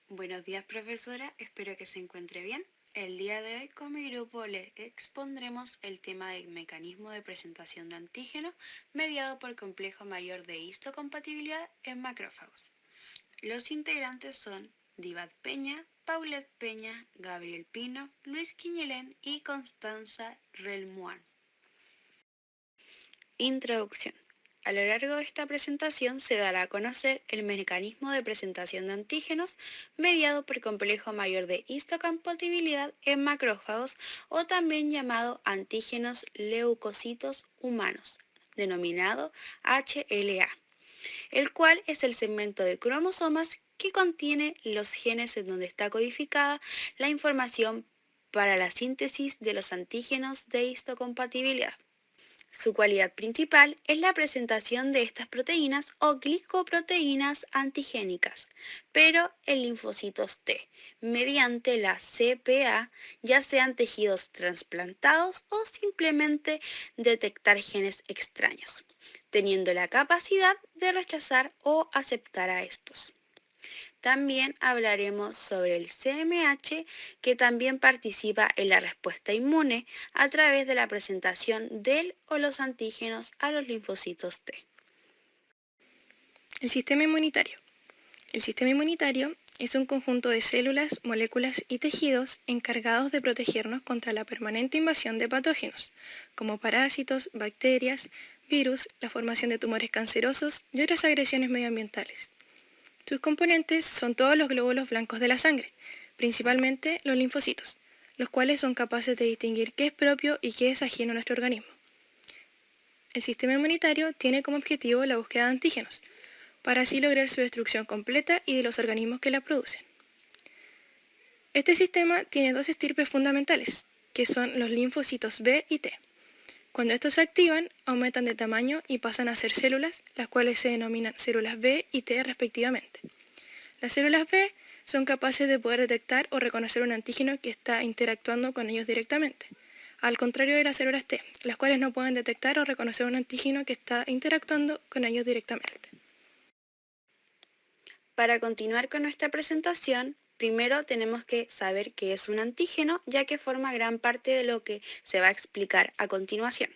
Buenos días, profesora, espero que se encuentre bien. El día de hoy con mi grupo le expondremos el tema del mecanismo de presentación de antígenos mediado por complejo mayor de histocompatibilidad en macrófagos. Los integrantes son Divat Peña, Paulette Peña, Gabriel Pino, Luis Quiñelén y Constanza Relmuán. Introducción. A lo largo de esta presentación se dará a conocer el mecanismo de presentación de antígenos mediado por complejo mayor de histocompatibilidad en macrófagos o también llamado antígenos leucocitos humanos, denominado HLA, el cual es el segmento de cromosomas que contiene los genes en donde está codificada la información para la síntesis de los antígenos de histocompatibilidad. Su cualidad principal es la presentación de estas proteínas o glicoproteínas antigénicas, pero en linfocitos T, mediante la CPA, ya sean tejidos trasplantados o simplemente detectar genes extraños, teniendo la capacidad de rechazar o aceptar a estos. También hablaremos sobre el CMH, que también participa en la respuesta inmune a través de la presentación del o los antígenos a los linfocitos T. El sistema inmunitario. El sistema inmunitario es un conjunto de células, moléculas y tejidos encargados de protegernos contra la permanente invasión de patógenos, como parásitos, bacterias, virus, la formación de tumores cancerosos y otras agresiones medioambientales. Sus componentes son todos los glóbulos blancos de la sangre, principalmente los linfocitos, los cuales son capaces de distinguir qué es propio y qué es ajeno a nuestro organismo. El sistema inmunitario tiene como objetivo la búsqueda de antígenos, para así lograr su destrucción completa y de los organismos que la producen. Este sistema tiene dos estirpes fundamentales, que son los linfocitos B y T. Cuando estos se activan, aumentan de tamaño y pasan a ser células, las cuales se denominan células B y T respectivamente. Las células B son capaces de poder detectar o reconocer un antígeno que está interactuando con ellos directamente, al contrario de las células T, las cuales no pueden detectar o reconocer un antígeno que está interactuando con ellos directamente. Para continuar con nuestra presentación, primero tenemos que saber qué es un antígeno, ya que forma gran parte de lo que se va a explicar a continuación.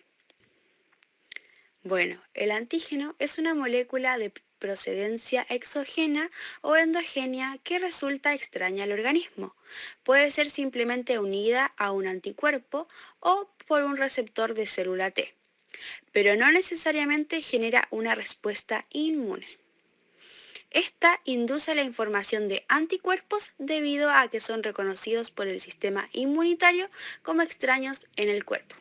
Bueno, el antígeno es una molécula de procedencia exógena o endogenia que resulta extraña al organismo. Puede ser simplemente unida a un anticuerpo o por un receptor de célula T, pero no necesariamente genera una respuesta inmune. Esta induce la información de anticuerpos debido a que son reconocidos por el sistema inmunitario como extraños en el cuerpo.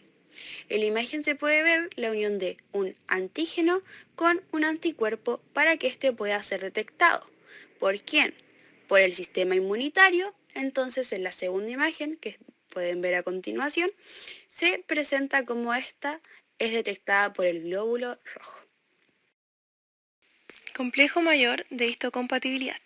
En la imagen se puede ver la unión de un antígeno con un anticuerpo para que éste pueda ser detectado. ¿Por quién? Por el sistema inmunitario. Entonces, en la segunda imagen, que pueden ver a continuación, se presenta como esta es detectada por el glóbulo rojo. Complejo mayor de histocompatibilidad.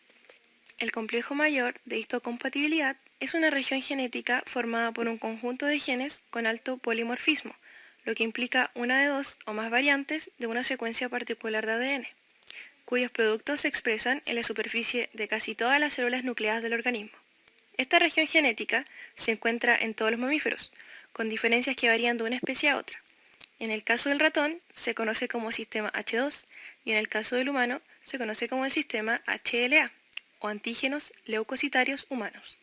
El complejo mayor de histocompatibilidad es una región genética formada por un conjunto de genes con alto polimorfismo, lo que implica una de dos o más variantes de una secuencia particular de ADN, cuyos productos se expresan en la superficie de casi todas las células nucleadas del organismo. Esta región genética se encuentra en todos los mamíferos, con diferencias que varían de una especie a otra. En el caso del ratón se conoce como sistema H2 y en el caso del humano se conoce como el sistema HLA o antígenos leucocitarios humanos.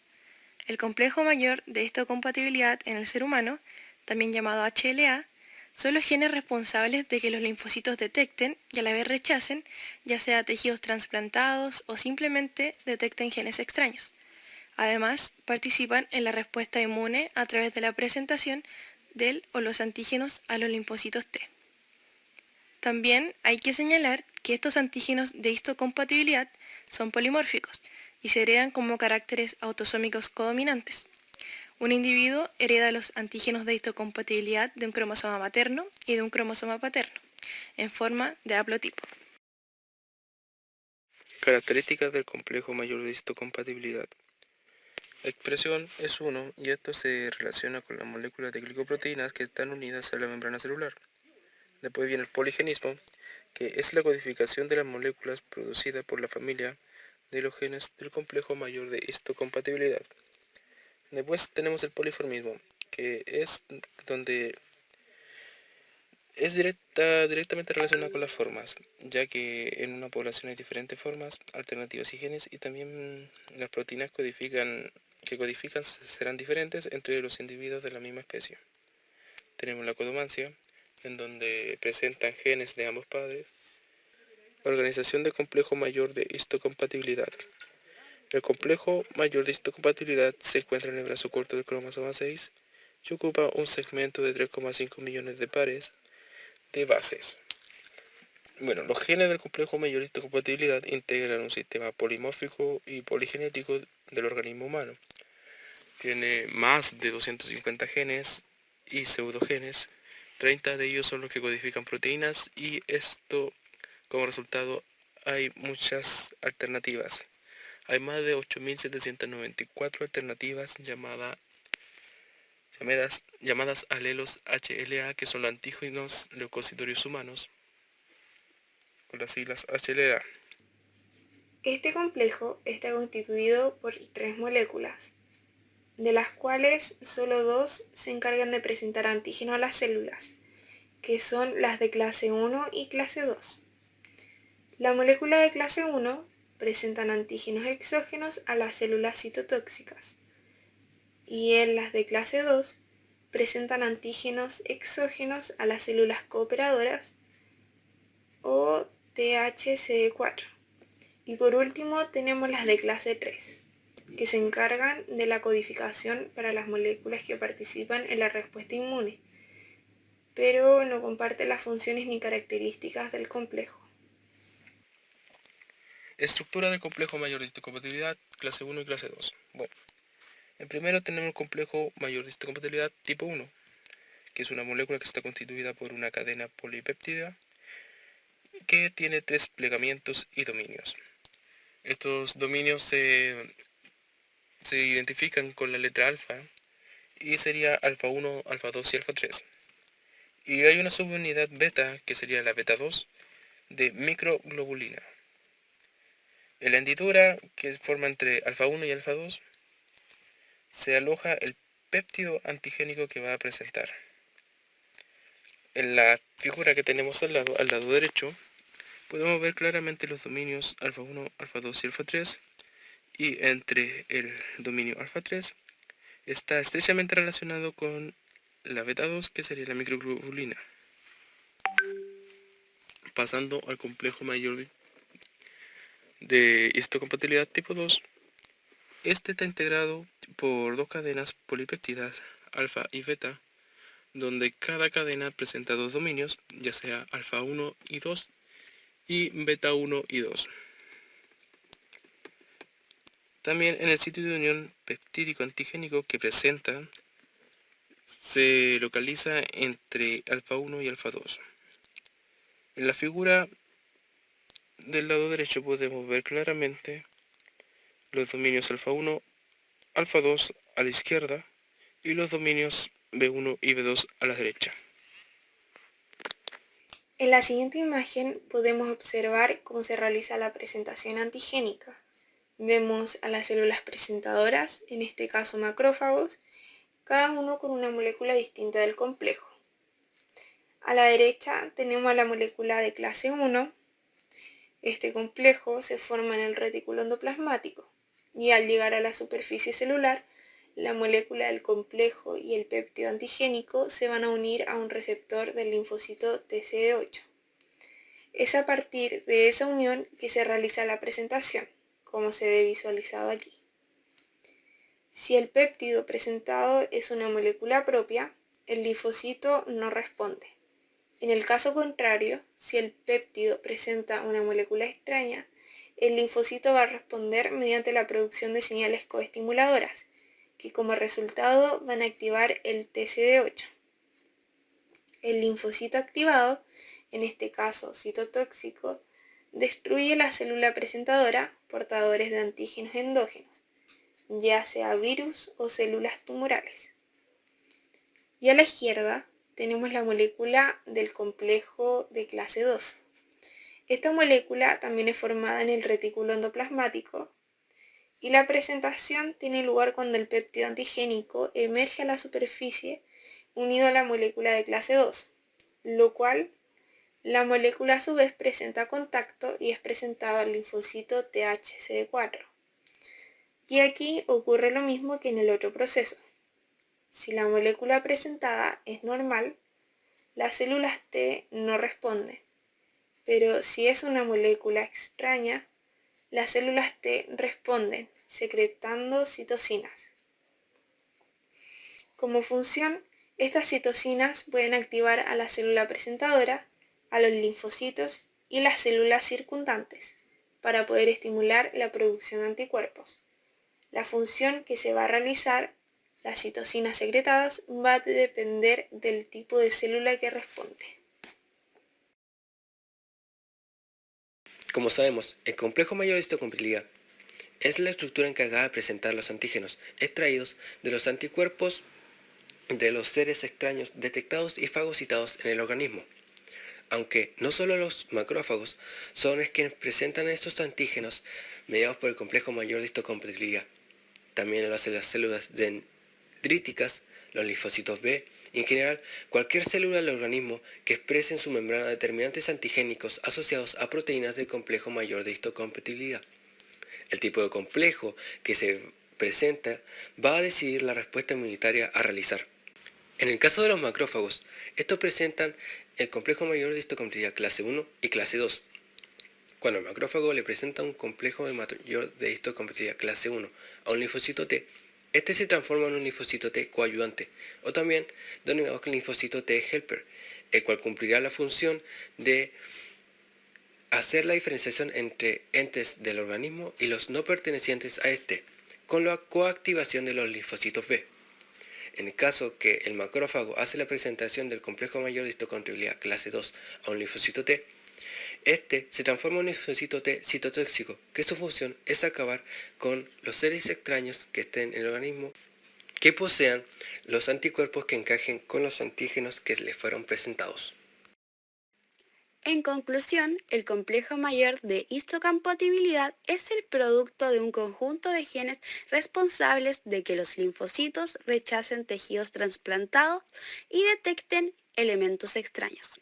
El complejo mayor de histocompatibilidad en el ser humano, también llamado HLA, son los genes responsables de que los linfocitos detecten y a la vez rechacen, ya sea tejidos trasplantados o simplemente detecten genes extraños. Además, participan en la respuesta inmune a través de la presentación del o los antígenos a los linfocitos T. También hay que señalar que estos antígenos de histocompatibilidad son polimórficos y se heredan como caracteres autosómicos codominantes. Un individuo hereda los antígenos de histocompatibilidad de un cromosoma materno y de un cromosoma paterno, en forma de haplotipo. Características del complejo mayor de histocompatibilidad. La expresión es 1 y esto se relaciona con las moléculas de glicoproteínas que están unidas a la membrana celular. Después viene el poligenismo, que es la codificación de las moléculas producida por la familia de los genes del complejo mayor de histocompatibilidad. Después tenemos el poliformismo, que es donde es directamente relacionado con las formas, ya que en una población hay diferentes formas, alternativas y genes, y también las proteínas que codifican serán diferentes entre los individuos de la misma especie. Tenemos la codomancia, en donde presentan genes de ambos padres. Organización del complejo mayor de histocompatibilidad. El complejo mayor de histocompatibilidad se encuentra en el brazo corto del cromosoma 6 y ocupa un segmento de 3,5 millones de pares de bases. Bueno, los genes del complejo mayor de histocompatibilidad integran un sistema polimórfico y poligenético del organismo humano. Tiene más de 250 genes y pseudogenes. 30 de ellos son los que codifican proteínas y esto, como resultado, hay muchas alternativas. Hay más de 8.794 alternativas llamadas alelos HLA, que son los antígenos leucocitorios humanos, con las siglas HLA. Este complejo está constituido por 3 moléculas, de las cuales solo 2 se encargan de presentar antígeno a las células, que son las de clase 1 y clase 2. La molécula de clase 1 presentan antígenos exógenos a las células citotóxicas, y en las de clase 2 presentan antígenos exógenos a las células cooperadoras o THCD4. Y por último tenemos las de clase 3, que se encargan de la codificación para las moléculas que participan en la respuesta inmune, pero no comparten las funciones ni características del complejo. Estructura del complejo mayor de histocompatibilidad, clase 1 y clase 2. Bueno, en primero tenemos el complejo mayor de histocompatibilidad tipo 1, que es una molécula que está constituida por una cadena polipéptida que tiene 3 plegamientos y dominios. Estos dominios se identifican con la letra alfa y sería alfa 1, alfa 2 y alfa 3. Y hay una subunidad beta, que sería la beta 2, de microglobulina. En la hendidura, que forma entre alfa 1 y alfa 2, se aloja el péptido antigénico que va a presentar. En la figura que tenemos al lado derecho, podemos ver claramente los dominios alfa 1, alfa 2 y alfa 3, y entre el dominio alfa 3 está estrechamente relacionado con la beta 2, que sería la microglobulina. Pasando al complejo mayor de histocompatibilidad tipo 2, este está integrado por 2 cadenas polipéptidas, alfa y beta, donde cada cadena presenta 2 dominios, ya sea alfa 1 y 2 y beta 1 y 2. También en el sitio de unión peptídico antigénico que presenta se localiza entre alfa 1 y alfa 2. En la figura del lado derecho podemos ver claramente los dominios alfa 1, alfa 2 a la izquierda y los dominios B1 y B2 a la derecha. En la siguiente imagen podemos observar cómo se realiza la presentación antigénica. Vemos a las células presentadoras, en este caso macrófagos, cada uno con una molécula distinta del complejo. A la derecha tenemos a la molécula de clase 1. Este complejo se forma en el retículo endoplasmático y al llegar a la superficie celular, la molécula del complejo y el péptido antigénico se van a unir a un receptor del linfocito TCD8. Es a partir de esa unión que se realiza la presentación, como se ve visualizado aquí. Si el péptido presentado es una molécula propia, el linfocito no responde. En el caso contrario, si el péptido presenta una molécula extraña, el linfocito va a responder mediante la producción de señales coestimuladoras, que como resultado van a activar el TCD8. El linfocito activado, en este caso citotóxico, destruye la célula presentadora, portadores de antígenos endógenos, ya sea virus o células tumorales. Y a la izquierda tenemos la molécula del complejo de clase 2. Esta molécula también es formada en el retículo endoplasmático y la presentación tiene lugar cuando el péptido antigénico emerge a la superficie unido a la molécula de clase 2, lo cual la molécula a su vez presenta contacto y es presentada al linfocito THCD4. Y aquí ocurre lo mismo que en el otro proceso. Si la molécula presentada es normal, las células T no responden, pero si es una molécula extraña, las células T responden, secretando citocinas. Como función, estas citocinas pueden activar a la célula presentadora, a los linfocitos y las células circundantes para poder estimular la producción de anticuerpos. La función que se va a realizar, las citocinas secretadas, va a depender del tipo de célula que responde. Como sabemos, el complejo mayor de histocompatibilidad es la estructura encargada de presentar los antígenos extraídos de los anticuerpos de los seres extraños detectados y fagocitados en el organismo. Aunque no solo los macrófagos son quienes presentan estos antígenos mediados por el complejo mayor de histocompatibilidad, también las células dendríticas, los linfocitos B y en general cualquier célula del organismo que exprese en su membrana determinantes antigénicos asociados a proteínas del complejo mayor de histocompatibilidad. El tipo de complejo que se presenta va a decidir la respuesta inmunitaria a realizar. En el caso de los macrófagos, estos presentan el complejo mayor de histocompatibilidad clase 1 y clase 2. Cuando el macrófago le presenta un complejo mayor de histocompatibilidad clase 1 a un linfocito T, este se transforma en un linfocito T coayudante, o también denominado como linfocito T helper, el cual cumplirá la función de hacer la diferenciación entre entes del organismo y los no pertenecientes a este, con la coactivación de los linfocitos B. En el caso que el macrófago hace la presentación del complejo mayor de histocompatibilidad clase 2 a un linfocito T, este se transforma en un linfocito T citotóxico, que su función es acabar con los seres extraños que estén en el organismo que posean los anticuerpos que encajen con los antígenos que les fueron presentados. En conclusión, el complejo mayor de histocompatibilidad es el producto de un conjunto de genes responsables de que los linfocitos rechacen tejidos trasplantados y detecten elementos extraños.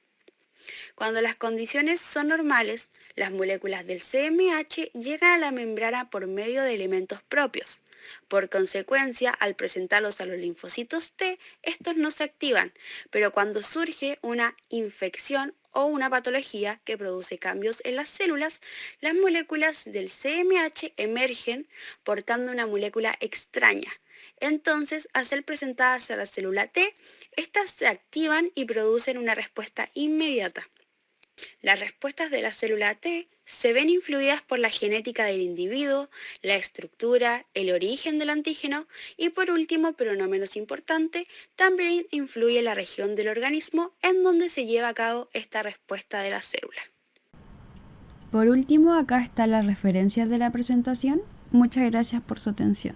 Cuando las condiciones son normales, las moléculas del CMH llegan a la membrana por medio de elementos propios. Por consecuencia, al presentarlos a los linfocitos T, estos no se activan, pero cuando surge una infección o una patología que produce cambios en las células, las moléculas del CMH emergen portando una molécula extraña. Entonces, al ser presentadas a la célula T, estas se activan y producen una respuesta inmediata. Las respuestas de la célula T se ven influidas por la genética del individuo, la estructura, el origen del antígeno y por último, pero no menos importante, también influye la región del organismo en donde se lleva a cabo esta respuesta de la célula. Por último, acá están las referencias de la presentación. Muchas gracias por su atención.